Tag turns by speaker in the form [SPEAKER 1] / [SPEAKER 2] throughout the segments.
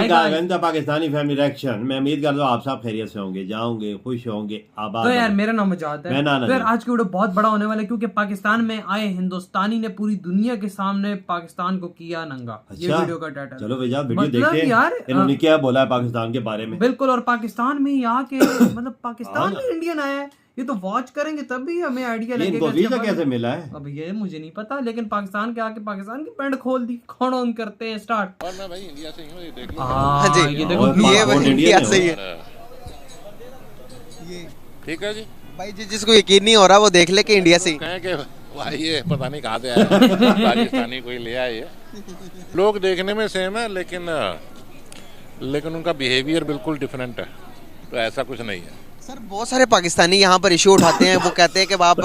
[SPEAKER 1] Welcome the Pakistani family reaction. मैं उम्मीद करता हूँ आप सब खैरियत से होंगे, जाओगे, खुश होंगे, आबाद।
[SPEAKER 2] तो यार मेरा नाम मजाद है। तो यार आज की वीडियो बहुत बड़ा होने वाला है क्योंकि पाकिस्तान में आए हिंदुस्तानी ने पूरी दुनिया के सामने पाकिस्तान को किया नंगा। ये वीडियो का टाइटल।
[SPEAKER 1] चलो भैया वीडियो देखते हैं यार इन्होंने क्या बोला है पाकिस्तान के बारे में।
[SPEAKER 2] बिल्कुल, और पाकिस्तान में यहाँ के मतलब पाकिस्तान में इंडियन आया है, ये तो वॉच करेंगे तब भी हमें आइडिया लगेगा
[SPEAKER 1] इनको वीजा कैसे मिला है।
[SPEAKER 2] अब ये मुझे नहीं पता, लेकिन पाकिस्तान के आके पाकिस्तान की पैंट खोल दी। कौन ऑन करते हैं स्टार्ट।
[SPEAKER 3] और मैं भाई इंडिया से ही हूँ, ये देख लो।
[SPEAKER 2] हाँ जी, ये देखो
[SPEAKER 4] ये इंडिया से ही है।
[SPEAKER 3] ये ठीक है जी
[SPEAKER 4] भाई जी, जिसको यकीन नहीं हो रहा वो देख ले कि इंडिया से ही
[SPEAKER 3] कहें कि भाई ये पता नहीं कहाँ से आया पाकिस्तानी कोई ले आए ये। लोग देखने में सेम है लेकिन उनका बिहेवियर बिल्कुल डिफरेंट है, तो ऐसा कुछ नहीं है।
[SPEAKER 4] सर बहुत सारे पाकिस्तानी यहाँ पर इशू उठाते हैं, वो कहते हैं कि आप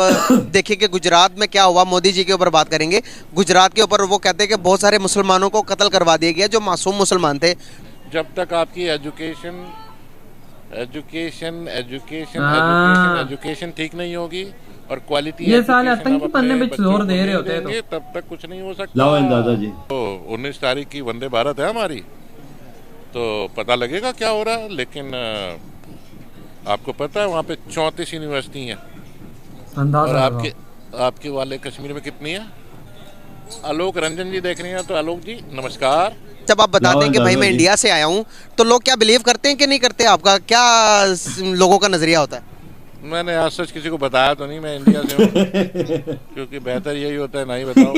[SPEAKER 4] देखिए कि गुजरात में क्या हुआ। मोदी जी के ऊपर बात करेंगे, गुजरात के ऊपर वो कहते हैं कि बहुत सारे मुसलमानों को कत्ल करवा दिया गया जो मासूम मुसलमान थे।
[SPEAKER 3] जब तक आपकी एजुकेशन ठीक नहीं होगी और क्वालिटी
[SPEAKER 2] ये साले आतंकी बनने में जोर दे रहे होते हैं,
[SPEAKER 3] तब तक कुछ नहीं हो सकता।
[SPEAKER 1] लाओ दादा जी,
[SPEAKER 3] तो 19 तारीख की वंदे भारत है हमारी, तो पता लगेगा क्या हो रहा है। लेकिन आपको पता है वहाँ पे 34 यूनिवर्सिटी हैं और आपके वाले कश्मीर में कितनी है। आलोक रंजन जी देख रही हैं, तो आलोक जी नमस्कार।
[SPEAKER 4] जब आप बताते हैं कि भाई मैं इंडिया से आया हूँ तो लोग क्या बिलीव करते हैं कि नहीं करते, आपका क्या लोगों का नजरिया होता है।
[SPEAKER 3] मैंने आज सच किसी को बताया तो नहीं मैं इंडिया से हूँ क्योंकि बेहतर यही होता है ना ही बताओ।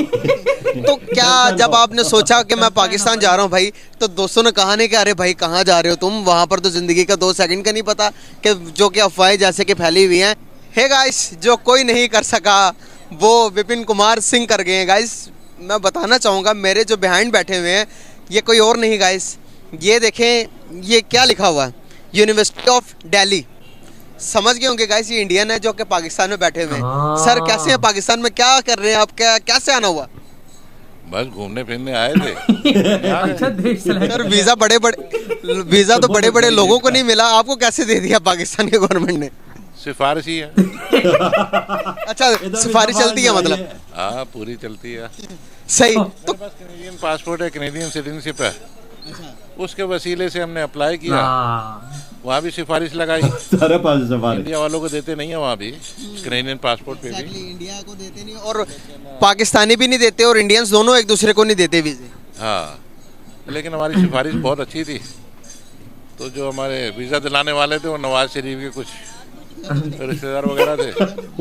[SPEAKER 4] तो क्या जब आपने सोचा कि मैं पाकिस्तान जा रहा हूँ भाई, तो दोस्तों ने कहा नहीं कि अरे भाई कहाँ जा रहे हो तुम, वहाँ पर तो जिंदगी का 2 सेकंड का नहीं पता कि जो कि अफवाहें जैसे कि फैली हुई हैं। हे गाइस, जो कोई नहीं कर सका वो विपिन कुमार सिंह कर गए हैं। गाइस मैं बताना चाहूँगा, मेरे जो बिहाइंड बैठे हुए हैं ये कोई और नहीं गाइस, ये देखें ये क्या लिखा हुआ है, यूनिवर्सिटी ऑफ दिल्ली। समझ गए होंगे गाइस, ये इंडियन है जो कि पाकिस्तान में बैठे हुए हैं। सर कैसे हैं पाकिस्तान में, क्या कर रहे हैं आप, क्या कैसे आना हुआ।
[SPEAKER 3] बस घूमने फिरने आए थे।
[SPEAKER 2] अच्छा देश
[SPEAKER 4] सर वीजा तो बड़े बड़े लोगों को नहीं मिला, आपको कैसे दे दिया पाकिस्तान के गवर्नमेंट ने।
[SPEAKER 3] सिफारिश ही है।
[SPEAKER 4] अच्छा सिफारिश चलती है मतलब।
[SPEAKER 3] हाँ पूरी चलती है।
[SPEAKER 4] सही। तो
[SPEAKER 3] कनेडियन पासपोर्ट है, कनेडियन सिटीजनशिप है, उसके वसीले से हमने अप्लाई किया, वहाँ भी सिफारिश लगाई।
[SPEAKER 1] सारे पास
[SPEAKER 3] इंडिया वालों को देते नहीं है वहाँ भी, कनेडियन पासपोर्ट पे भी
[SPEAKER 4] इंडिया को देते नहीं और पाकिस्तानी भी नहीं देते और इंडियंस दोनों एक दूसरे को नहीं देते वीजे।
[SPEAKER 3] हाँ लेकिन हमारी सिफारिश बहुत अच्छी थी, तो जो हमारे वीज़ा दिलाने वाले थे वो नवाज शरीफ के कुछ रिश्तेदार वगैरह थे,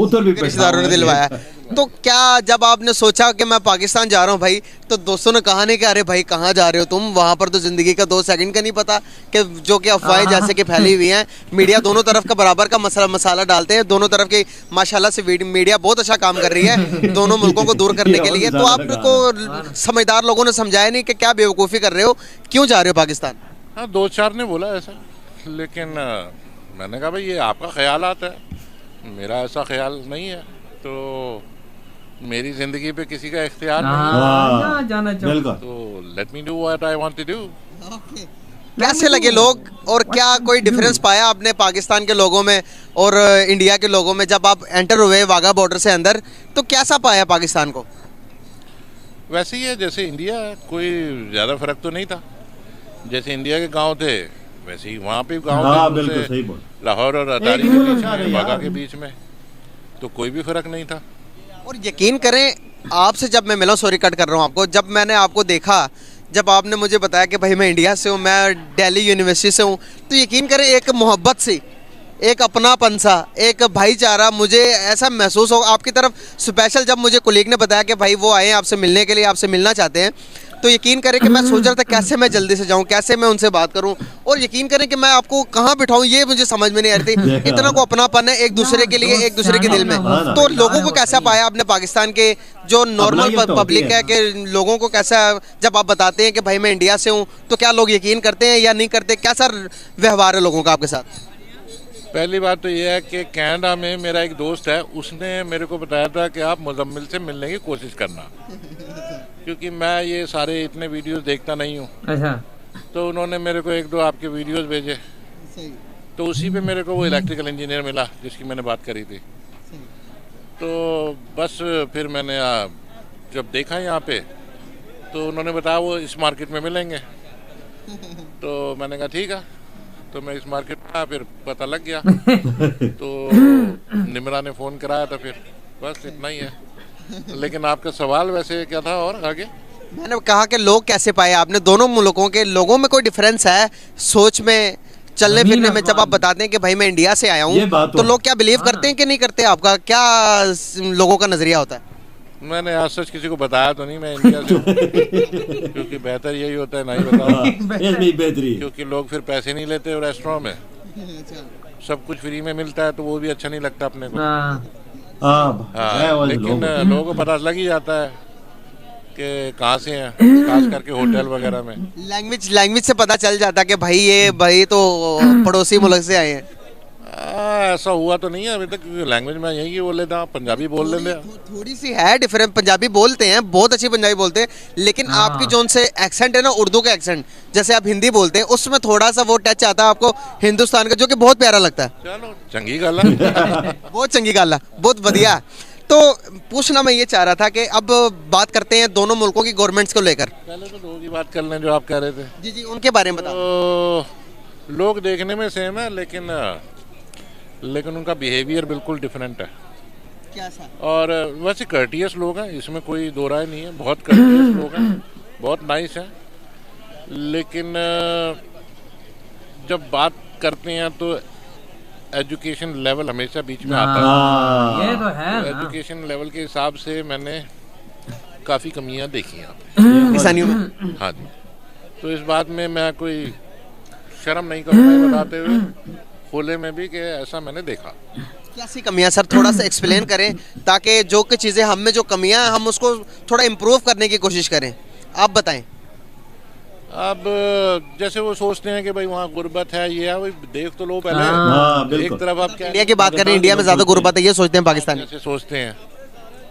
[SPEAKER 1] उधर भी
[SPEAKER 4] रिश्तेदारों ने दिलवाया। तो क्या जब आपने सोचा कि मैं पाकिस्तान जा रहा हूँ भाई, तो दोस्तों ने कहा नहीं कि अरे भाई कहाँ जा रहे हो तुम, वहाँ पर तो जिंदगी का 2 सेकंड का नहीं पता कि जो कि अफवाहें जैसे कि फैली हुई हैं। मीडिया दोनों तरफ का बराबर का मसाला डालते हैं, दोनों तरफ की माशाल्लाह से मीडिया बहुत अच्छा काम कर रही है दोनों मुल्कों को दूर करने के लिए। तो आपको समझदार लोगों ने समझाया नहीं कि क्या बेवकूफ़ी कर रहे हो, क्यों जा रहे हो पाकिस्तान।
[SPEAKER 3] हाँ 2-4 ने बोला ऐसा, लेकिन मैंने कहा भाई ये आपका ख्याल आता है, मेरा ऐसा ख्याल नहीं है, तो मेरी जिंदगी पे किसी का इख्तियार नहीं है, तो let me do what I want to do.
[SPEAKER 4] कैसे लगे लोग और क्या कोई डिफरेंस पाया आपने पाकिस्तान के लोगों में और इंडिया के लोगों में, जब आप एंटर हुए वाघा बॉर्डर से अंदर, तो कैसा पाया पाकिस्तान को।
[SPEAKER 3] वैसे ही है जैसे इंडिया है, कोई ज़्यादा फर्क तो नहीं था। जैसे इंडिया के गांव थे वैसे ही वहाँ पे गांव थे, लाहौर और अटारी के बीच में, वाघा के बीच में, तो कोई भी फर्क नहीं था।
[SPEAKER 4] और यकीन करें आपसे जब मैं मिला, सॉरी कट कर रहा हूँ आपको, जब मैंने आपको देखा, जब आपने मुझे बताया कि भाई मैं इंडिया से हूँ, मैं दिल्ली यूनिवर्सिटी से हूँ, तो यकीन करें एक मोहब्बत सी, एक अपनापन सा, एक भाईचारा मुझे ऐसा महसूस हो आपकी तरफ। स्पेशल जब मुझे कोलीग ने बताया कि भाई वो आए हैं आपसे मिलने के लिए, आपसे मिलना चाहते हैं, तो यकीन करें कि मैं सोच रहा था कैसे मैं जल्दी से जाऊं, कैसे मैं उनसे बात करूं, और यकीन करें कि मैं आपको कहाँ बिठाऊं ये मुझे समझ में नहीं आ रही थी। इतना को अपनापन है एक दूसरे के लिए, एक दूसरे के दिल में। तो लोगों को कैसा पाया आपने पाकिस्तान के जो नॉर्मल पब्लिक है, कि लोगों को कैसा, जब आप बताते हैं कि भाई मैं इंडिया से हूँ, तो क्या लोग यकीन करते हैं या नहीं करते, कैसा व्यवहार है लोगों का आपके साथ।
[SPEAKER 3] पहली बात तो ये है कि कनाडा में मेरा एक दोस्त है, उसने मेरे को बताया था कि आप मुजम्मिल से मिलने की कोशिश करना, क्योंकि मैं ये सारे इतने वीडियोस देखता नहीं हूँ। अच्छा। तो उन्होंने मेरे को 1-2 आपके वीडियोस भेजे, तो उसी पे मेरे को वो इलेक्ट्रिकल इंजीनियर मिला जिसकी मैंने बात करी थी। तो बस फिर मैंने जब देखा यहाँ पे, तो उन्होंने बताया वो इस मार्केट में मिलेंगे, तो मैंने कहा ठीक है, तो मैं इस मार्केट में आया, फिर पता लग गया। तो निमरा ने फ़ोन कराया था, फिर बस इतना ही है। लेकिन आपका सवाल वैसे क्या था और आगे?
[SPEAKER 4] मैंने कहा कि लोग कैसे पाए आपने, दोनों मुल्कों के लोगों में कोई डिफरेंस है सोच में, चलने फिरने में? जब आप बताते हैं कि भाई मैं इंडिया से आया हूँ, तो लोग क्या बिलीव करते हैं कि नहीं करते? आपका क्या लोगों का नजरिया होता है?
[SPEAKER 3] मैंने आज सच किसी को बताया तो नहीं मैं इंडिया से हूँ, क्योंकि बेहतर यही होता है नहीं बताओ,
[SPEAKER 1] इसमें बेहतरी।
[SPEAKER 3] क्योंकि लोग फिर पैसे नहीं लेते और रेस्टोरेंट में सब कुछ फ्री में मिलता है, तो वो भी अच्छा नहीं लगता अपने को। हाँ, लेकिन लोगों को पता लग ही जाता है कि कहाँ से हैं, खास करके होटल वगैरह में।
[SPEAKER 4] लैंग्वेज से पता चल जाता है कि भाई तो पड़ोसी मुल्क से आए हैं।
[SPEAKER 3] ऐसा हुआ तो नहीं है अभी तक, क्योंकि लैंग्वेज में यही बोल लेता हूँ, पंजाबी बोल लेते हैं।
[SPEAKER 4] थोड़ी सी है डिफरेंट, पंजाबी बोलते हैं, बहुत अच्छी पंजाबी बोलते हैं, लेकिन आपकी जो उनसे एक्सेंट है ना, उर्दू का एक्सेंट, जैसे आप हिंदी बोलते हैं उसमें थोड़ा सा वो टच आता है आपको हिंदुस्तान का, जो कि बहुत प्यारा लगता है।
[SPEAKER 3] चलो चंगी गल है।
[SPEAKER 4] बहुत चंगी गल है, बहुत बढ़िया। तो पूछना मैं ये चाह रहा था कि अब बात करते हैं दोनों मुल्कों की गवर्नमेंट्स को लेकर।
[SPEAKER 3] पहले तो लोगों की बात कर लें जो आप कह रहे थे।
[SPEAKER 4] जी जी, उनके बारे में बताओ।
[SPEAKER 3] तो लोग देखने में सेम है, लेकिन उनका बिहेवियर बिल्कुल डिफरेंट है।
[SPEAKER 4] क्या सा?
[SPEAKER 3] और वैसे कर्टियस लोग हैं, इसमें कोई दो राय नहीं है, बहुत कर्टियस लोग हैं, बहुत नाइस हैं। लेकिन जब बात करते हैं तो एजुकेशन लेवल हमेशा बीच में आता है।
[SPEAKER 2] ये तो है ना।
[SPEAKER 3] एजुकेशन लेवल के हिसाब से मैंने काफ़ी कमियां देखी यहाँ पे
[SPEAKER 4] किसानियों में।
[SPEAKER 3] हाँ जी, तो इस बात में मैं कोई शर्म नहीं करूँगा बताते हुए खोले में भी कि ऐसा मैंने देखा।
[SPEAKER 4] क्या सी कमियां सर, थोड़ा सा एक्सप्लेन करें, ताकि जो कि चीज़ें हम में जो कमियां हैं हम उसको थोड़ा इम्प्रूव करने की कोशिश करें। आप बताएं।
[SPEAKER 3] अब जैसे वो सोचते हैं कि भाई वहाँ गुर्बत है, ये है, भाई देख तो लो पहले। एक तरफ आप क्या
[SPEAKER 4] इंडिया की बात करें, इंडिया में ज़्यादा गुर्बत है ये सोचते हैं पाकिस्तान
[SPEAKER 3] जैसे सोचते हैं।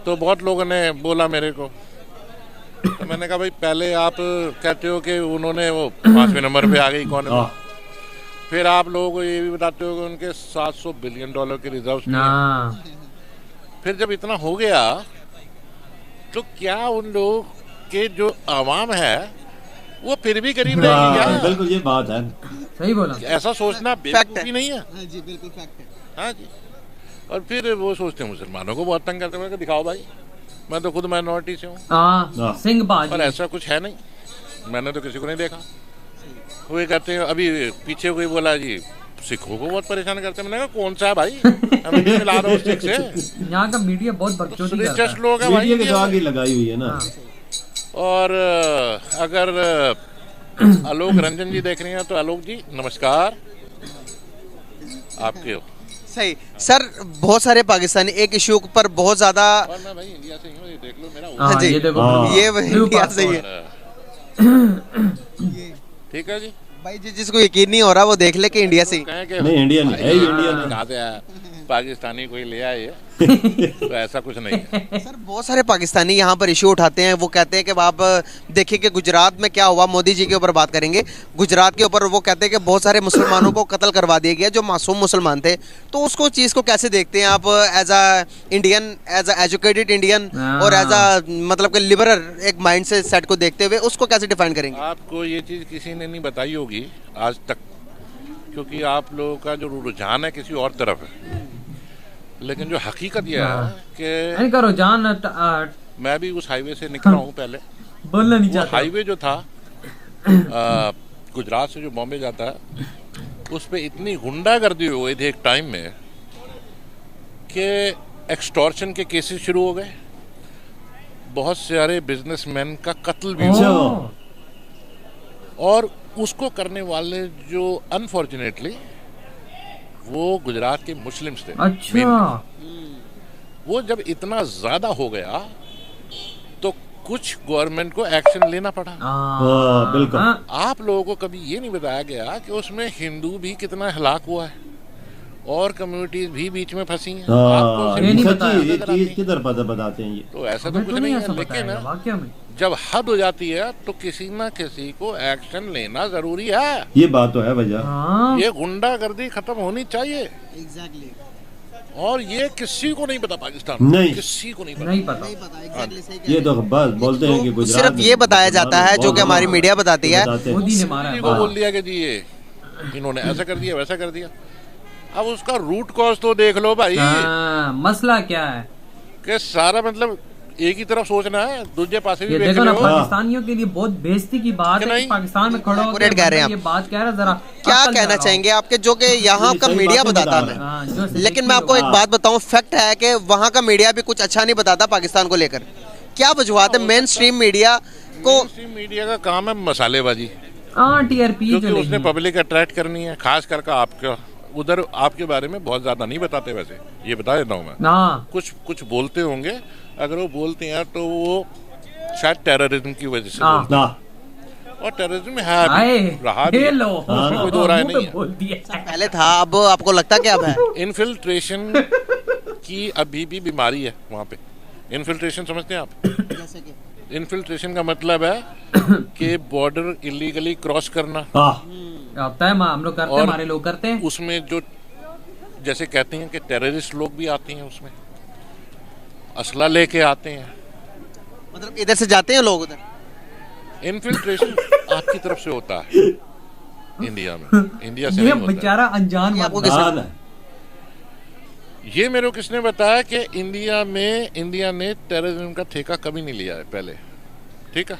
[SPEAKER 3] तो बहुत लोगों ने बोला मेरे को, तो मैंने कहा भाई पहले आप कहते हो कि उन्होंने वो 5वें नंबर पे आ गई इकोनॉमी, फिर आप लोगों को ये भी बताते हो कि उनके $700 बिलियन के रिजर्व्स हैं। फिर जब इतना हो गया तो क्या उन लोगों के जो आवाम है वो फिर भी गरीब रहेगी क्या?
[SPEAKER 1] बिल्कुल ये बात है,
[SPEAKER 2] सही बोला।
[SPEAKER 3] ऐसा सोचना बेवकूफी नहीं है।
[SPEAKER 4] हाँ जी, बिल्कुल फैक्ट है।
[SPEAKER 3] हाँ जी, और फिर वो सोचते हैं मुसलमानों को बहुत तंग करते हैं। दिखाओ भाई, मैं तो खुद माइनॉरिटी से हूँ,
[SPEAKER 2] सिंह बाजी।
[SPEAKER 3] पर ऐसा कुछ है नहीं, मैंने तो किसी को नहीं देखा। वो कहते हैं, अभी पीछे कोई बोला जी सिखों को बहुत परेशान करते हैं। मैंने कहा कौन सा है भाई, हमें नहीं मिला रहा सिख से।
[SPEAKER 2] यहाँ का मीडिया बहुत बकचोदी करता है।
[SPEAKER 3] लोग हैं भाई,
[SPEAKER 1] मीडिया की तो आग ही लगाई हुई है ना।
[SPEAKER 3] और अगर आलोक रंजन जी देख रही हैं तो आलोक जी नमस्कार, आपके हो।
[SPEAKER 4] सही सर, बहुत सारे पाकिस्तानी एक इशू पर बहुत ज्यादा।
[SPEAKER 3] और मैं भाई इंडिया से ही हूँ, ये देख लो मेरा।
[SPEAKER 4] हाँ जी,
[SPEAKER 2] ये देखो,
[SPEAKER 4] ये इंडिया से ही है।
[SPEAKER 3] ठीक है जी
[SPEAKER 4] भाई, जिसको यकीन नहीं हो रहा वो देख ले कि इंडिया से ही।
[SPEAKER 1] नहीं इंडिया नहीं है, इंडिया नहीं।
[SPEAKER 3] कहाँ से आया पाकिस्तानी कोई ले आए तो ऐसा कुछ नहीं है।
[SPEAKER 4] सर बहुत सारे पाकिस्तानी यहाँ पर इशू उठाते हैं, वो कहते हैं कि आप देखिए कि गुजरात में क्या हुआ। मोदी जी के ऊपर बात करेंगे, गुजरात के ऊपर वो कहते हैं कि बहुत सारे मुसलमानों को कत्ल करवा दिया गया जो मासूम मुसलमान थे। तो उसको चीज़ को कैसे देखते हैं आप as a Indian, as a educated Indian, और एज अ मतलब कि लिबरल एक माइंड से सेट को देखते हुए उसको कैसे डिफाइन करेंगे?
[SPEAKER 3] आपको ये चीज़ किसी ने नहीं बताई होगी आज तक, क्योंकि आप लोगों का जो रुझान है किसी और तरफ है। लेकिन जो हकीकत यह है कि
[SPEAKER 2] करो जान,
[SPEAKER 3] मैं भी उस हाईवे से निकला हूँ। पहले
[SPEAKER 2] बोलना नहीं चाहता।
[SPEAKER 3] हाईवे जो था गुजरात से जो बॉम्बे जाता है, उस पे इतनी गुंडागर्दी हो गई थी एक टाइम में कि एक्सटॉर्शन के केसेस शुरू हो गए, बहुत सारे बिजनेसमैन का कत्ल भी हुआ। और उसको करने वाले जो अनफॉर्चुनेटली वो गुजरात के मुस्लिम्स थे।
[SPEAKER 2] अच्छा।
[SPEAKER 3] वो जब इतना ज्यादा हो गया तो कुछ गवर्नमेंट को एक्शन लेना पड़ा।
[SPEAKER 1] बिल्कुल।
[SPEAKER 3] आप लोगों को कभी ये नहीं बताया गया कि उसमें हिंदू भी कितना हलाक हुआ है और कम्युनिटीज भी बीच में फंसी हैं। आपको
[SPEAKER 2] ये नहीं बताया।
[SPEAKER 1] ये चीज किधर बताते हैं ये?
[SPEAKER 3] तो ऐसा तो कुछ नहीं है, लेकिन जब हद हो जाती है तो किसी ना किसी को एक्शन लेना जरूरी है।
[SPEAKER 1] ये बात तो है भैया।
[SPEAKER 3] ये गुंडागर्दी खत्म होनी चाहिए।
[SPEAKER 4] एग्जैक्टली।
[SPEAKER 3] और ये किसी को नहीं पता पाकिस्तान में,
[SPEAKER 1] नहीं।
[SPEAKER 3] किसी को नहीं पता।
[SPEAKER 2] नहीं पता।
[SPEAKER 4] नहीं पता exactly सही कह
[SPEAKER 1] ये
[SPEAKER 4] रहे
[SPEAKER 1] तो बस बोलते हैं कि
[SPEAKER 4] हैं।
[SPEAKER 1] गुजरात
[SPEAKER 4] सिर्फ ये बताया जाता है जो कि हमारी मीडिया बताती है।
[SPEAKER 1] बताते हैं।
[SPEAKER 2] मोदी ने मारा है
[SPEAKER 3] किसी को बोल दिया कि जी ये इन्होंने ऐसा कर दिया वैसा कर दिया। अब उसका रूट कॉज तो देख लो भाई,
[SPEAKER 2] हाँ, मसला क्या है?
[SPEAKER 3] कि सारा मतलब एक ही तरफ सोचना है, दूसरे पासे भी
[SPEAKER 2] ये
[SPEAKER 3] देख
[SPEAKER 2] देखो ना,
[SPEAKER 3] रहे हो।
[SPEAKER 2] पाकिस्तानियों के लिए बहुत बेइज्जती की बात
[SPEAKER 3] कि
[SPEAKER 2] है कि
[SPEAKER 3] नहीं?
[SPEAKER 2] पाकिस्तान में खड़ा होकर
[SPEAKER 4] Accurate कह रहे हैं
[SPEAKER 2] ये
[SPEAKER 4] आप।
[SPEAKER 2] बात कह रहा है, जरा
[SPEAKER 4] क्या
[SPEAKER 2] अक्ल
[SPEAKER 4] कहना
[SPEAKER 2] लगाओ।
[SPEAKER 4] चाहेंगे आपके, जो कि यहाँ
[SPEAKER 1] ये
[SPEAKER 4] का
[SPEAKER 1] सही
[SPEAKER 4] मीडिया
[SPEAKER 1] बातें
[SPEAKER 4] बताता
[SPEAKER 1] बता
[SPEAKER 4] है,
[SPEAKER 1] रहे
[SPEAKER 2] हाँ, जो
[SPEAKER 4] लेकिन मैं आपको एक बात बताऊं, फैक्ट है कि वहाँ का मीडिया भी कुछ अच्छा नहीं बताता पाकिस्तान को लेकर। क्या वजूहत है मेन स्ट्रीम मीडिया को?
[SPEAKER 3] मेनस्ट्रीम मीडिया का काम है मसालेबाजी,
[SPEAKER 2] हाँ, टीआरपी
[SPEAKER 3] क्योंकि
[SPEAKER 2] जो
[SPEAKER 3] उसने
[SPEAKER 2] नहीं
[SPEAKER 3] पब्लिक अट्रैक्ट करनी है। खास करके आपका उधर आपके बारे में बहुत ज्यादा नहीं बताते, वैसे ये बता देता हूँ मैं।
[SPEAKER 2] हाँ,
[SPEAKER 3] कुछ बोलते होंगे, अगर वो बोलते हैं तो वो शायद टेररिज्म की वजह से
[SPEAKER 2] हाँ।
[SPEAKER 3] बोलते
[SPEAKER 1] ना
[SPEAKER 3] हैं। और टेररिज्म है
[SPEAKER 2] आए
[SPEAKER 3] भी, रहा भी है।
[SPEAKER 2] हेलो,
[SPEAKER 3] उसमें कोई दो राय
[SPEAKER 2] मुंह
[SPEAKER 3] नहीं
[SPEAKER 2] पे
[SPEAKER 3] है।
[SPEAKER 2] बोल दिया।
[SPEAKER 4] पहले था, अब आपको लगता क्या अब है?
[SPEAKER 3] इन्फिल्ट्रेशन की अभी भी बीमारी है वहाँ पे। इन्फिल्ट्रेशन समझते हैं आप?
[SPEAKER 4] जैसे कि
[SPEAKER 3] इन्फिल्ट्रेशन का मतलब है कि बॉर्डर इलीगली क्रॉस करना,
[SPEAKER 1] हाँ
[SPEAKER 2] आता है, हम लोग करते हैं,
[SPEAKER 3] और
[SPEAKER 2] हमारे लोग करते हैं।
[SPEAKER 3] उसमें जो जैसे कहते हैं कि टेररिस्ट लोग भी आते हैं, उसमें असला लेके आते हैं।
[SPEAKER 4] मतलब इधर से जाते हैं लोग उधर?
[SPEAKER 3] इन्फिल्ट्रेशन आपकी तरफ से होता है इंडिया में, इंडिया से
[SPEAKER 2] ये
[SPEAKER 3] नहीं होता है।
[SPEAKER 2] बेचारा अनजान
[SPEAKER 4] ये आपको
[SPEAKER 2] बंदा।
[SPEAKER 1] हाँ ना।
[SPEAKER 3] ये मेरे को किसने बताया कि इंडिया ने टेररिज्म का ठेका कभी नहीं लिया है पहले, ठीक है।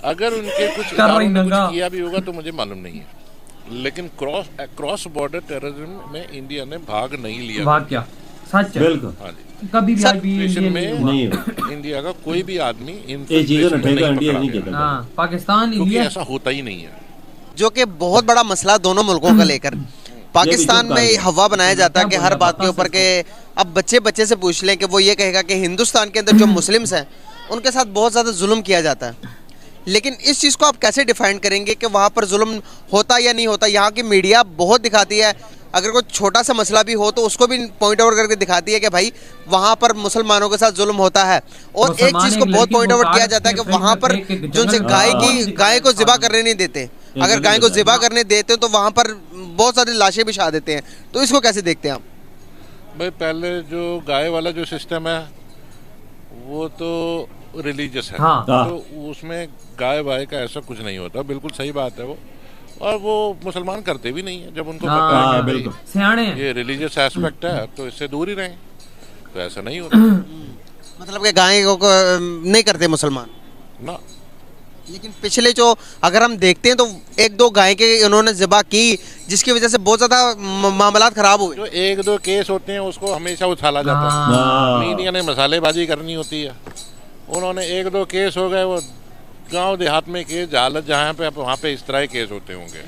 [SPEAKER 3] अगर उनके कुछ
[SPEAKER 2] कर रही
[SPEAKER 3] इदारों ने
[SPEAKER 2] नंगा।
[SPEAKER 3] कुछ किया भी होगा तो मुझे मालूम नहीं है, लेकिन क्रॉस बॉर्डर टेररिज्म में इंडिया ने भाग नहीं लिया।
[SPEAKER 2] वाह, क्या सच है।
[SPEAKER 1] बिल्कुल
[SPEAKER 3] हाँ जी,
[SPEAKER 2] कभी भी
[SPEAKER 4] सर,
[SPEAKER 2] आज भी
[SPEAKER 3] इन्फिल्ट्रेशन
[SPEAKER 2] इंडियन नहीं हुआ।
[SPEAKER 3] में इंडिया का कोई भी आदमी
[SPEAKER 1] ये चीजों ने
[SPEAKER 3] इन्फिल्ट्रेशन में
[SPEAKER 1] ठेका
[SPEAKER 3] नहीं
[SPEAKER 1] इंडिया
[SPEAKER 3] पकड़ा
[SPEAKER 1] नहीं
[SPEAKER 3] गया,
[SPEAKER 1] कहता।
[SPEAKER 2] हाँ, पाकिस्तान
[SPEAKER 3] क्योंकि
[SPEAKER 2] इंडिया
[SPEAKER 3] ऐसा होता ही नहीं है।
[SPEAKER 4] जो कि बहुत बड़ा मसला दोनों मुल्कों का लेकर। पाकिस्तान
[SPEAKER 1] जो
[SPEAKER 4] में
[SPEAKER 1] काम है।
[SPEAKER 4] हवा बनाया जाता है कि हर बात के ऊपर के अब बच्चे से पूछ लें कि वो ये कहेगा कि हिंदुस्तान के अंदर जो मुस्लिम्स हैं उनके साथ बहुत ज़्यादा जुल्म किया जाता है। लेकिन इस चीज़ को आप कैसे डिफाइन करेंगे कि वहाँ पर जुल्म होता या नहीं होता? यहाँ की मीडिया बहुत दिखाती है, अगर कोई छोटा सा मसला भी हो तो उसको भी पॉइंट आउट करके दिखाती है कि भाई वहाँ पर मुसलमानों के साथ जुल्म होता है। और एक
[SPEAKER 2] मुसलमान
[SPEAKER 4] चीज़ को
[SPEAKER 2] एक
[SPEAKER 4] बहुत
[SPEAKER 2] लड़की
[SPEAKER 4] पॉइंट
[SPEAKER 2] को
[SPEAKER 4] आउट किया
[SPEAKER 2] काट
[SPEAKER 4] जाता है
[SPEAKER 2] के
[SPEAKER 4] कि वहाँ पर
[SPEAKER 2] फेंक के
[SPEAKER 4] जो उनसे
[SPEAKER 2] जंगल में
[SPEAKER 4] गाय को ज़िबा करने नहीं देते, अगर गाय को ज़िबा करने देते तो वहाँ पर बहुत सारी लाशें बिछा देते हैं। तो इसको कैसे देखते हैं आप?
[SPEAKER 3] भाई पहले जो गाय वाला जो सिस्टम है वो तो रिलीजियस है,
[SPEAKER 2] हाँ।
[SPEAKER 3] तो उसमें गाय वाय का ऐसा कुछ नहीं होता, बिल्कुल सही बात है वो। और वो मुसलमान करते भी नहीं है, जब उनको
[SPEAKER 2] हाँ,
[SPEAKER 3] पता है
[SPEAKER 1] हाँ,
[SPEAKER 3] कि भाई
[SPEAKER 1] बिल्कुल।
[SPEAKER 2] सियाने हैं।
[SPEAKER 3] ये रिलीजियस एस्पेक्ट है तो इससे दूर ही रहें, तो ऐसा नहीं होता
[SPEAKER 4] मतलब कि गाय को नहीं करते मुसलमान।
[SPEAKER 3] ना।
[SPEAKER 4] लेकिन पिछले जो अगर हम देखते हैं तो एक दो गाय के उन्होंने ज़िबा की जिसकी वजह से बहुत ज़्यादा मामलात ख़राब हुए।
[SPEAKER 3] जो एक दो केस होते हैं उसको हमेशा उछाला जाता है।
[SPEAKER 1] हाँ।
[SPEAKER 3] मीडिया ने मसालेबाजी करनी होती है। उन्होंने एक दो केस हो गए, वो गांव देहात में केस, हालत जहाँ पे वहाँ पे इस तरह केस होते होंगे,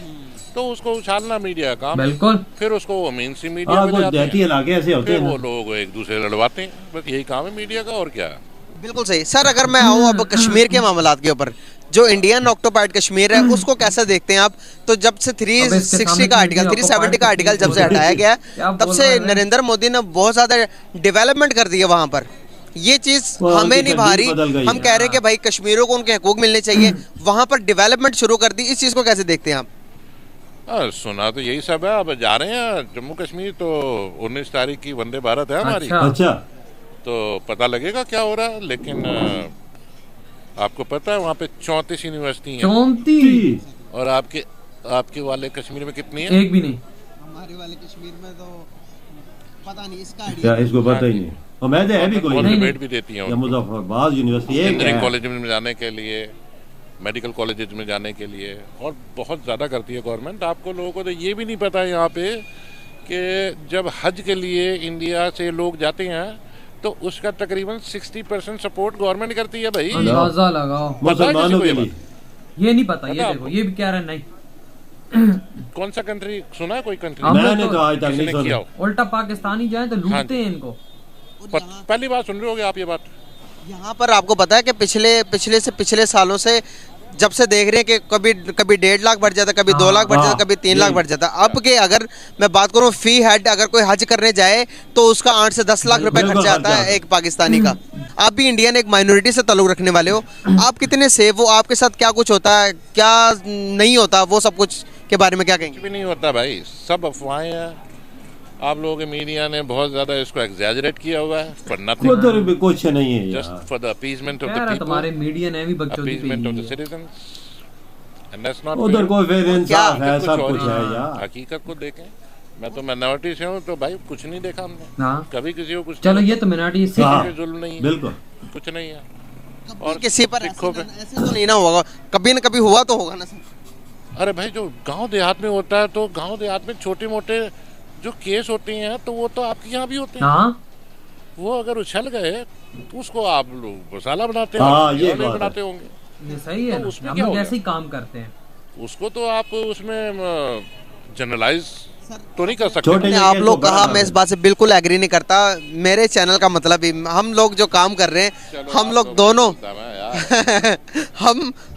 [SPEAKER 3] तो उसको उछालना मीडिया का काम है।
[SPEAKER 2] बिल्कुल।
[SPEAKER 3] फिर उसको वो मेन स्ट्रीम मीडिया
[SPEAKER 1] हाँ
[SPEAKER 3] में
[SPEAKER 1] कुछ
[SPEAKER 3] ले आते
[SPEAKER 1] देहाती
[SPEAKER 3] हैं,
[SPEAKER 1] इलाके ऐसे होते
[SPEAKER 3] फिर
[SPEAKER 1] हैं
[SPEAKER 3] वो
[SPEAKER 1] ना।
[SPEAKER 3] लोग एक दूसरे लड़वाते हैं, बस यही काम है मीडिया का, और क्या है।
[SPEAKER 4] बिल्कुल सही सर। अगर मैं आऊँ अब कश्मीर के मामलात के ऊपर, जो इंडियन ऑक्टोपाइड कश्मीर है उसको कैसे देखते हैं आप? तो जब से 360 का आर्टिकल 370 का आर्टिकल जब से हटाया गया तब से नरेंद्र मोदी ने बहुत ज़्यादा डेवलपमेंट कर दी है वहाँ पर। ये चीज़
[SPEAKER 1] वहाँ
[SPEAKER 4] हमें
[SPEAKER 1] की
[SPEAKER 4] नहीं भा रही।
[SPEAKER 1] तकदीर बदल गई
[SPEAKER 4] हम
[SPEAKER 1] है।
[SPEAKER 4] कह रहे हैं कि भाई कश्मीरों को उनके हकूक मिलने चाहिए, वहाँ पर डेवलपमेंट शुरू कर दी। इस चीज़ को कैसे देखते हैं आप?
[SPEAKER 3] सुना तो यही सब है। अब जा रहे हैं जम्मू कश्मीर, तो 19 तारीख की वंदे भारत है हमारी,
[SPEAKER 2] अच्छा।
[SPEAKER 1] अच्छा
[SPEAKER 3] तो पता लगेगा क्या हो रहा है। लेकिन आपको पता है वहाँ पे 34 यूनिवर्सिटी हैं,
[SPEAKER 2] 34
[SPEAKER 3] और आपके वाले कश्मीर में कितनी है?
[SPEAKER 2] एक भी नहीं।
[SPEAKER 4] हमारे वाले कश्मीर में तो पता नहीं इसका
[SPEAKER 1] क्या इसको पता ही नहीं। और मैं तो है भी कोई
[SPEAKER 3] बहुत
[SPEAKER 1] नहीं।
[SPEAKER 3] डिबेट भी देती हैं
[SPEAKER 1] या
[SPEAKER 3] उनको।
[SPEAKER 1] मुजफ्फराबाद यूनिवर्सिटी एक
[SPEAKER 3] इंजीनियरिंग
[SPEAKER 1] है।
[SPEAKER 3] कॉलेज में जाने के लिए, मेडिकल कॉलेजेस में जाने के लिए, और बहुत ज़्यादा करती है गवर्नमेंट। आपको लोगों को तो ये भी नहीं पता है यहाँ पे कि जब हज के लिए इंडिया से लोग जाते हैं तो उसका तकरीबन 60% सपोर्ट गवर्नमेंट करती है भाई।
[SPEAKER 2] अंदाजा लगाओ।
[SPEAKER 1] मुसलमानों के लिए
[SPEAKER 2] ये नहीं पता, ये
[SPEAKER 3] पता
[SPEAKER 2] देखो,
[SPEAKER 3] आपको?
[SPEAKER 2] ये भी कह रहे हैं नहीं।
[SPEAKER 3] कौन सा कंट्री सुना है? कोई कंट्री
[SPEAKER 2] हम लोग
[SPEAKER 1] मैंने तो आज तक
[SPEAKER 3] किसी
[SPEAKER 1] नहीं
[SPEAKER 3] ने किया
[SPEAKER 1] सुना।
[SPEAKER 3] हो?
[SPEAKER 2] उल्टा पाकिस्तानी जाए तो लूटते हैं इनको।
[SPEAKER 3] पहली बार सुन रहे होगे आप ये बात।
[SPEAKER 4] यहाँ पर आपको पता है कि पिछले सालों से जब से देख रहे हैं कि कभी 1.5 लाख बढ़ जाता, कभी 2 लाख बढ़ जाता, कभी 3 लाख बढ़ जाता। अब के अगर मैं बात करूँ फी हेड, अगर कोई हज करने जाए तो उसका 8 से 10 लाख रुपए
[SPEAKER 1] बिल्कुल
[SPEAKER 4] खर्चा आता
[SPEAKER 1] खर्चा
[SPEAKER 4] है एक पाकिस्तानी का। आप भी इंडियन एक माइनॉरिटी से ताल्लुक रखने वाले हो, आप कितने सेफ हो? आपके साथ क्या कुछ होता है, क्या नहीं होता, वो सब कुछ के बारे में क्या कहेंगे?
[SPEAKER 3] कुछ भी नहीं होता भाई, सब अफवाहें हैं। आप लोगों के मीडिया ने बहुत ज्यादा इसको एग्जैजरेट किया हुआ है फॉर नथिंग,
[SPEAKER 1] उधर भी कुछ नहीं है
[SPEAKER 3] जस्ट
[SPEAKER 1] यार।
[SPEAKER 3] For the appeasement of the
[SPEAKER 2] यार
[SPEAKER 3] पीपल,
[SPEAKER 2] तुम्हारे मीडिया ने भी बकचोदी
[SPEAKER 3] अपीजमेंट ऑफ
[SPEAKER 2] की
[SPEAKER 3] द
[SPEAKER 2] है।
[SPEAKER 3] सिटीजंस, एंड दैट्स नॉट
[SPEAKER 1] उधर कोई फिर इंसाफ है, सब
[SPEAKER 3] और
[SPEAKER 1] कुछ है
[SPEAKER 3] ही।
[SPEAKER 1] यार।
[SPEAKER 3] हकीकत को देखें, मैं तो माइनॉरिटी से हूँ, तो भाई कुछ नहीं देखा हमने,
[SPEAKER 2] हाँ
[SPEAKER 3] कभी किसी को कुछ
[SPEAKER 2] चलो
[SPEAKER 3] नहीं
[SPEAKER 2] ये तो मिनाटी
[SPEAKER 1] हाँ।
[SPEAKER 3] देखा, कोई जुल्म नहीं है,
[SPEAKER 1] बिल्कुल
[SPEAKER 3] कुछ नहीं है।
[SPEAKER 4] और किसी पर
[SPEAKER 3] सिखों पे
[SPEAKER 4] ऐसे तो नहीं ना होगा, कभी न कभी हुआ तो होगा ना सर।
[SPEAKER 3] अरे भाई जो गांव देहात में होता है, तो गांव देहात में छोटे मोटे जो केस होते हैं तो वो तो आपके यहाँ भी होते हैं।
[SPEAKER 2] हाँ
[SPEAKER 3] वो अगर उछल गए तो उसको आप लोग मसाला बनाते
[SPEAKER 1] हाँ,
[SPEAKER 3] हैं,
[SPEAKER 1] ये
[SPEAKER 3] नहीं
[SPEAKER 1] बात है।
[SPEAKER 3] बनाते होंगे,
[SPEAKER 2] ये सही है
[SPEAKER 3] तो
[SPEAKER 2] ना,
[SPEAKER 3] उसमें
[SPEAKER 2] हम
[SPEAKER 3] क्या
[SPEAKER 2] लोग
[SPEAKER 3] हो
[SPEAKER 2] ऐसे ही
[SPEAKER 3] गया?
[SPEAKER 2] काम करते हैं।
[SPEAKER 3] उसको तो आप उसमें जनरलाइज तो नहीं कर सकते।
[SPEAKER 1] छोटे
[SPEAKER 4] आपने आप लोग कहा, मैं इस बात से बिल्कुल एग्री नहीं करता। मेरे चैनल का मतलब ही, हम लोग जो काम कर रहे हैं,
[SPEAKER 3] चलो,
[SPEAKER 4] हम
[SPEAKER 3] आप
[SPEAKER 4] लोग
[SPEAKER 3] तो
[SPEAKER 4] दोनों
[SPEAKER 3] बोलता मैं यार।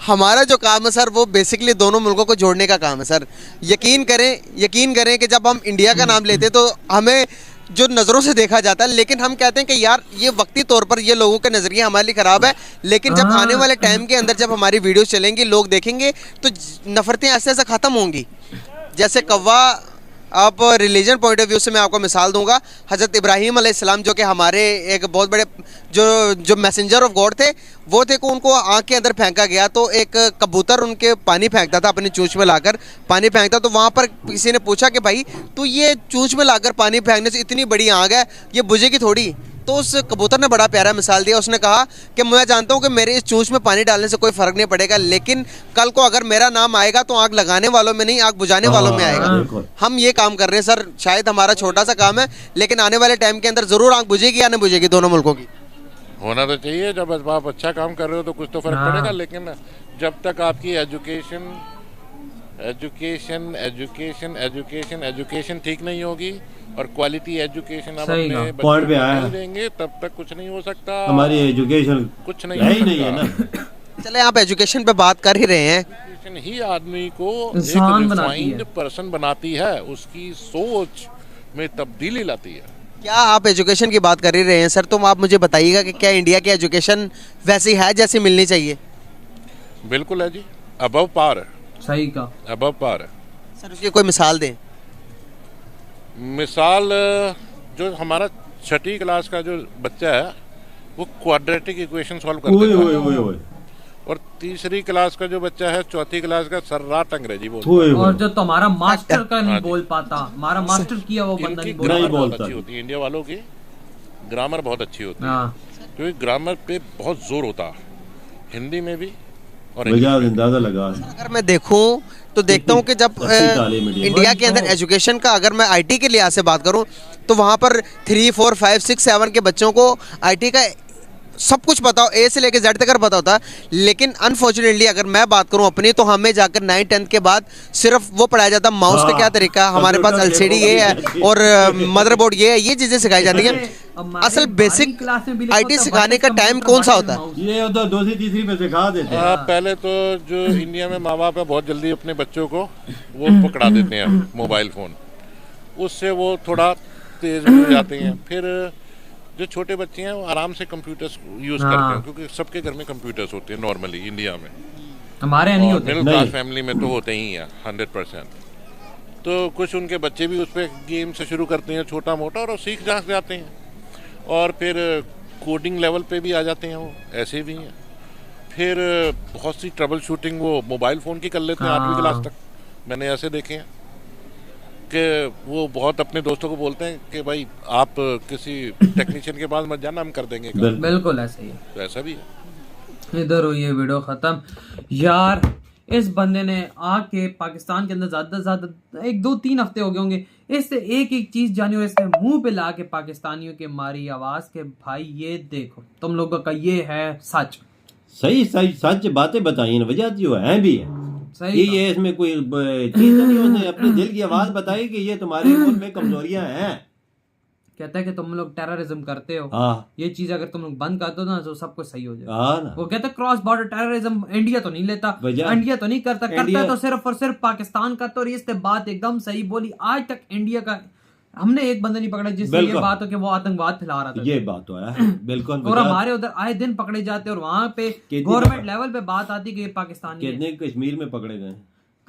[SPEAKER 4] हमारा जो काम है सर, वो बेसिकली दोनों मुल्कों को जोड़ने का काम है सर। यकीन करें कि जब हम इंडिया का नाम लेते हैं तो हमें जो नज़रों से देखा जाता है, लेकिन हम कहते हैं कि यार ये वक्ती तौर पर ये लोगों के नज़रिए हमारे लिए ख़राब है, लेकिन जब आने वाले टाइम के अंदर जब हमारी वीडियो चलेंगी, लोग देखेंगे, तो नफ़रतें ऐसे ऐसे ख़त्म होंगी। जैसे कौवा, आप रिलीजन पॉइंट ऑफ व्यू से मैं आपको मिसाल दूंगा, हज़रत इब्राहीम अलैहिस्सलाम जो कि हमारे एक बहुत बड़े जो मैसेंजर ऑफ गॉड थे, वो थे को उनको आँख के अंदर फेंका गया, तो एक कबूतर उनके पानी फेंकता था, अपनी चूंच में लाकर पानी फेंकता, तो वहाँ पर किसी ने पूछा कि भाई तू ये चूंच में लाकर पानी फेंकने से इतनी बड़ी आग है, ये बुझेगी थोड़ी? तो उस कबूतर ने बड़ा प्यारा मिसाल दिया, उसने कहा कि मैं जानता हूँ कि मेरे इस चूंच में पानी डालने से कोई फ़र्क नहीं पड़ेगा, लेकिन कल को अगर मेरा नाम आएगा तो आग लगाने वालों में नहीं, आग बुझाने वालों में आएगा।
[SPEAKER 1] बिल्कुल।
[SPEAKER 4] हम ये काम कर रहे हैं सर, शायद हमारा छोटा सा काम है, लेकिन आने वाले टाइम के अंदर ज़रूर आग बुझेगी या नहीं बुझेगी दोनों मुल्कों की।
[SPEAKER 3] होना तो चाहिए, जब आप अच्छा काम कर रहे हो तो कुछ तो फर्क
[SPEAKER 2] हाँ।
[SPEAKER 3] पड़ेगा, लेकिन जब तक आपकी एजुकेशन ठीक नहीं होगी और क्वालिटी एजुकेशन आप
[SPEAKER 2] सही
[SPEAKER 3] अपने
[SPEAKER 2] कहा।
[SPEAKER 3] बच्चों
[SPEAKER 1] पॉइंट पे
[SPEAKER 3] को
[SPEAKER 1] आया।
[SPEAKER 3] नहीं देंगे, तब तक कुछ नहीं हो सकता।
[SPEAKER 1] हमारी एजुकेशन
[SPEAKER 3] कुछ नहीं
[SPEAKER 1] है ही
[SPEAKER 3] हो
[SPEAKER 1] नहीं है
[SPEAKER 3] सकता।
[SPEAKER 1] ना।
[SPEAKER 4] चले, आप एजुकेशन पे बात कर ही रहे हैं,
[SPEAKER 3] एजुकेशन ही आदमी को
[SPEAKER 2] इंसान
[SPEAKER 3] एक
[SPEAKER 2] बनाती
[SPEAKER 3] रिफाइंड
[SPEAKER 2] है।
[SPEAKER 3] पर्सन बनाती है, उसकी सोच में तब्दीली लाती है।
[SPEAKER 4] क्या आप एजुकेशन की बात कर ही रहे हैं सर, तो आप मुझे बताइएगा कि क्या इंडिया की एजुकेशन वैसी है जैसी मिलनी चाहिए?
[SPEAKER 3] बिल्कुल है जी, अबव पार है,
[SPEAKER 2] सही का।
[SPEAKER 3] अबव पार है।
[SPEAKER 4] सर उसकी कोई मिसाल दें।
[SPEAKER 3] मिसाल, जो हमारा 6ठी क्लास का जो बच्चा है वो क्वाड्रेटिक इक्वेशन सॉल्व कर
[SPEAKER 1] ओए
[SPEAKER 3] देता
[SPEAKER 1] ओए
[SPEAKER 3] है,
[SPEAKER 1] ओए ओए
[SPEAKER 3] और 3री क्लास का जो बच्चा है 4थी क्लास का सर्राट अंग्रेजी बोलता
[SPEAKER 1] ओए
[SPEAKER 2] और
[SPEAKER 1] ओए।
[SPEAKER 2] जो तुम्हारा मास्टर का
[SPEAKER 3] हाँ
[SPEAKER 2] नहीं
[SPEAKER 3] जी।
[SPEAKER 2] बोल पाता, हमारा मास्टर किया वो
[SPEAKER 3] है।
[SPEAKER 2] बंदा
[SPEAKER 3] इनकी
[SPEAKER 2] नहीं बोल
[SPEAKER 1] नहीं
[SPEAKER 3] ग्रामर बहुत
[SPEAKER 1] बोलता।
[SPEAKER 3] अच्छी होती है, इंडिया वालों की ग्रामर बहुत अच्छी होती है,
[SPEAKER 2] हाँ
[SPEAKER 3] क्योंकि ग्रामर पे बहुत जोर होता है, हिंदी में भी और इंग्लिश
[SPEAKER 1] वजह
[SPEAKER 3] में भी।
[SPEAKER 1] अंदाजा लगा।
[SPEAKER 4] अगर मैं देखूं तो देखता हूं कि जब
[SPEAKER 1] अच्छी तालीम है।
[SPEAKER 4] इंडिया के अंदर एजुकेशन का, अगर मैं आईटी के लिहाज से बात करूं, तो वहां पर 3, 4, 5, 6, 7 के बच्चों को आईटी का सब कुछ पता हो, ए से लेकर जेड तक पता होता है, लेकिन अनफॉर्चुनेटली अगर मैं बात करूं अपनी, तो हमें जाकर 9th 10th के बाद सिर्फ वो पढ़ाया जाता, माउस का
[SPEAKER 1] हाँ,
[SPEAKER 4] क्या तरीका, हमारे पास
[SPEAKER 1] कंप्यूटर
[SPEAKER 4] एलसीडी ये है और मदरबोर्ड ये है, ये चीज़ें सिखाई जाती हैं। असल बेसिक
[SPEAKER 2] क्लास में भी लिखा
[SPEAKER 4] आईटी
[SPEAKER 2] होता,
[SPEAKER 4] सिखाने का
[SPEAKER 2] बटन
[SPEAKER 4] टाइम
[SPEAKER 2] कंप्यूटर,
[SPEAKER 4] कौन सा
[SPEAKER 2] बटन
[SPEAKER 4] होता है?
[SPEAKER 2] माउस।
[SPEAKER 1] ये उधर 2री 3री में सिखा देते हैं।
[SPEAKER 3] पहले तो जो इंडिया में माँ बाप है बहुत जल्दी अपने बच्चों को वो पकड़ा देते हैं मोबाइल फोन, उससे वो थोड़ा तेज हो जाते हैं। फिर जो छोटे बच्चे हैं वो आराम से कंप्यूटर्स यूज
[SPEAKER 2] हाँ।
[SPEAKER 3] करते हैं, क्योंकि सबके घर में कंप्यूटर्स होते हैं नॉर्मली इंडिया में,
[SPEAKER 2] हमारे यहाँ नहीं
[SPEAKER 3] और
[SPEAKER 2] होते।
[SPEAKER 3] मिडिल क्लास
[SPEAKER 1] नहीं।
[SPEAKER 3] फैमिली में तो होते ही हैं 100%। तो कुछ उनके बच्चे भी उस पर गेम से शुरू करते हैं छोटा मोटा, और सीख जाते हैं, और फिर कोडिंग लेवल पे भी आ जाते हैं, वो ऐसे भी हैं। फिर बहुत सी ट्रबल शूटिंग वो मोबाइल फ़ोन की कर लेते हैं 8वीं क्लास तक, मैंने ऐसे देखे हैं कि वो बहुत अपने दोस्तों को बोलते हैं कि भाई आप किसी टेक्नीशियन के पास मत जाना, हम कर देंगे काम।
[SPEAKER 1] बिल्कुल।
[SPEAKER 2] बिल्कुल ऐसे ही है।
[SPEAKER 3] तो ऐसा भी है।
[SPEAKER 2] इधर हुई है वीडियो खत्म। यार इस बंदे ने आके पाकिस्तान के अंदर ज्यादा से ज्यादा 1-2-3 हफ्ते हो गए होंगे, इससे एक एक चीज जानी हो, इसके मुंह पे ला के पाकिस्तानियों के मारी आवाज के भाई ये देखो तुम लोगों का ये है सच।
[SPEAKER 1] सही सही सच बातें बताई ना, वजह जो है भी है
[SPEAKER 2] सही
[SPEAKER 1] ये इसमें कोई चीज नहीं, उसने अपने दिल की आवाज बताई कि ये तुम्हारे मुल्क में कमजोरियां हैं।
[SPEAKER 2] कहता है कि तुम लोग टेररिज्म करते हो,
[SPEAKER 1] हाँ
[SPEAKER 2] ये चीज अगर तुम लोग बंद कर दो ना तो सब कुछ सही हो जाएगा।
[SPEAKER 1] हाँ ना।
[SPEAKER 2] वो कहता है क्रॉस बॉर्डर टेररिज्म इंडिया तो नहीं लेता,
[SPEAKER 1] वजह-
[SPEAKER 2] इंडिया तो नहीं करता, करता
[SPEAKER 1] इंडिया-
[SPEAKER 2] है तो सिर्फ और सिर्फ पाकिस्तान का। तो इसने बात एकदम सही बोली। आज तक इंडिया का हमने एक बंदा नहीं पकड़ा जिससे ये
[SPEAKER 1] बिल्कुल।
[SPEAKER 2] बात हो कि वो आतंकवाद फैला रहा था।
[SPEAKER 1] ये बात तो है बिल्कुल।
[SPEAKER 2] और हमारे उधर आए दिन पकड़े जाते और वहां पे
[SPEAKER 1] कितनी
[SPEAKER 2] गवर्नमेंट लेवल पे बात आती कि ये पाकिस्तानी है।
[SPEAKER 1] कितने कश्मीर में पकड़े गए?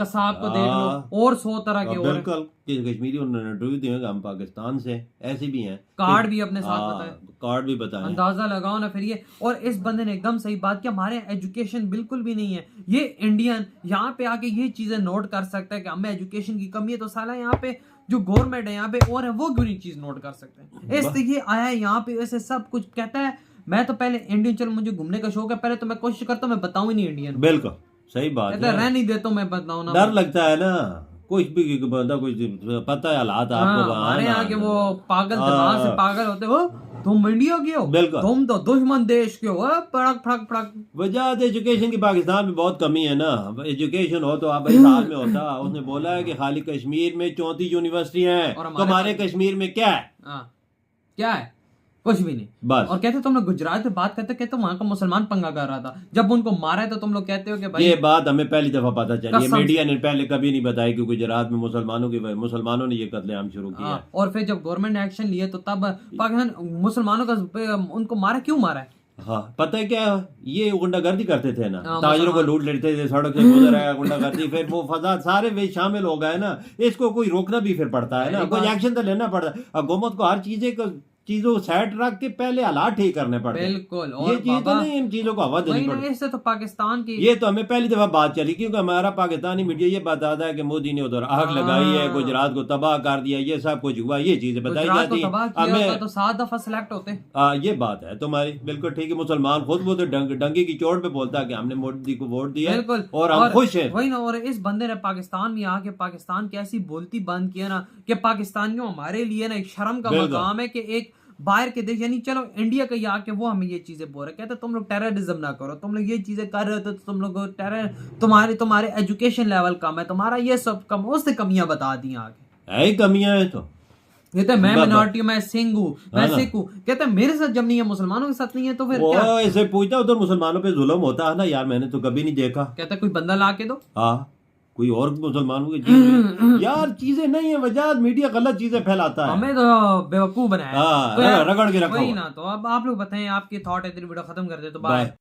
[SPEAKER 2] कसाब को देख लो, और 100 तरह के और हैं।
[SPEAKER 1] बिल्कुल कश्मीरी उन्होंने इंटरव्यू दिए हम पाकिस्तान से ऐसे भी हैं,
[SPEAKER 2] कार्ड भी अपने साथ बताए,
[SPEAKER 1] कार्ड भी बताए,
[SPEAKER 2] अंदाजा लगाओ ना फिर ये। और इस बंदे ने एकदम सही बात किया, हमारे एजुकेशन बिल्कुल भी नहीं है। ये इंडियन यहाँ पे आके ये चीजें नोट कर सकता है कि हमें एजुकेशन की कमी है, तो साला यहाँ पे जो गवर्नमेंट है यहाँ पे और है वो क्यों नहीं चीज नोट कर सकते। इसलिए आया है यहाँ पे, ऐसे सब कुछ कहता है। मैं तो पहले इंडियन, चलो मुझे घूमने का शौक है, पहले तो मैं कोशिश करता हूँ मैं बताऊं ही नहीं इंडियन।
[SPEAKER 1] बिल्कुल सही बात है,
[SPEAKER 2] रह नहीं देता मैं बताऊं ना,
[SPEAKER 1] डर लगता है ना, कुछ भी बंदा कुछ पता है हालात आपको।
[SPEAKER 2] हमारे यहाँ के वो पागल दिमाग से पागल होते हो, तुम इंडिया के हो,
[SPEAKER 1] बिल्कुल
[SPEAKER 2] तुम तो दुश्मन देश के हो, फड़क फड़क फड़क।
[SPEAKER 1] वजह एजुकेशन की पाकिस्तान में बहुत कमी है ना। एजुकेशन हो तो आप इस हाल में होता। उसने बोला है कि खाली कश्मीर में 34 यूनिवर्सिटी हैं, तो हमारे कश्मीर में क्या है?
[SPEAKER 2] क्या है? कुछ भी नहीं
[SPEAKER 1] बस।
[SPEAKER 2] और कहते तुम लोग गुजरात में बात करते, कहते वहां का मुसलमान पंगा कर रहा था, जब उनको मारा है तो तुम लोग कहते हो कि भाई
[SPEAKER 1] ये बात हमें पहली दफा पता चली। मीडिया ने पहले कभी नहीं बताई कि गुजरात में मुसलमानों ने ये कत्लेआम शुरू किया।
[SPEAKER 2] और फिर जब गवर्नमेंट ने एक्शन लिए तो तब पाकिस्तान मुसलमानों का उनको मारा, क्यों मारा है?
[SPEAKER 1] हाँ पता है क्या, ये गुंडागर्दी करते थे ना, ताजरों को लूट लेते थे, सड़क से गुजर आया गुंडागर्दी, फिर वो फसाद सारे वे शामिल हो गए ना। इसको कोई रोकना भी फिर पड़ता है ना, कोई एक्शन तो लेना पड़ता है। हुकूमत को हर चीजों सेट रख के पहले हालात ठीक करने पड़ते हैं।
[SPEAKER 2] बिल्कुल।
[SPEAKER 1] और ये चीज तो नहीं, इन चीजों को हवा देनी पड़ती है।
[SPEAKER 2] इससे तो पाकिस्तान की,
[SPEAKER 1] ये तो हमें पहली दफा बात चली, क्योंकि हमारा पाकिस्तानी मीडिया ये बताता है कि मोदी ने उधर आग लगाई है, गुजरात को तबाह कर दिया, ये सब कुछ हुआ, ये चीजें बताई जाती है
[SPEAKER 2] हमें। तो 7 दफा सिलेक्ट होते।
[SPEAKER 1] ये बात है तुम्हारी, बिल्कुल ठीक है। मुसलमान खुद वो तो डंगी की चोट पे बोलता है कि हमने मोदी को वोट दिया और हम खुश हैं।
[SPEAKER 2] वही ना। और इस बंदे ने पाकिस्तान में आके पाकिस्तान की ऐसी बोलती बंद किया ना कि पाकिस्तानियों हमारे लिए ना एक शर्म का मकाम है कि एक बाहर के देश, यानी चलो इंडिया का आके वो हमें ये चीजें बोल रहे, कहते तुम लोग टेररिज्म ना करो, तुम लोग ये चीजें कर रहे हो तो तुम लोग तुम्हारे एजुकेशन लेवल कम है, तुम्हारा ये सब कम, उससे कमियां बता दी आगे।
[SPEAKER 1] है कमियां है तो
[SPEAKER 2] कहते मैं मिनॉरिटी, मैं सिंह हूँ, मैं सिख हूँ, कहते मेरे साथ जब नहीं है मुसलमानों के साथ नहीं है, तो फिर क्या?
[SPEAKER 1] ऐसे पूछता उधर मुसलमानों पे जुल्म होता है ना यार, मैंने तो कभी नहीं देखा।
[SPEAKER 2] कहता कोई बंदा ला के दो,
[SPEAKER 1] हाँ कोई और मुसलमानों की चीज यार, चीजें नहीं है वजह, मीडिया गलत चीजें फैलाता है,
[SPEAKER 2] हमें तो बेवकूफ बनाया,
[SPEAKER 1] तो रगड़ के रखा
[SPEAKER 2] वही ना। तो अब आप लोग बताएं आपके थॉट है, तेरी वीडियो खत्म कर दे तो बाय।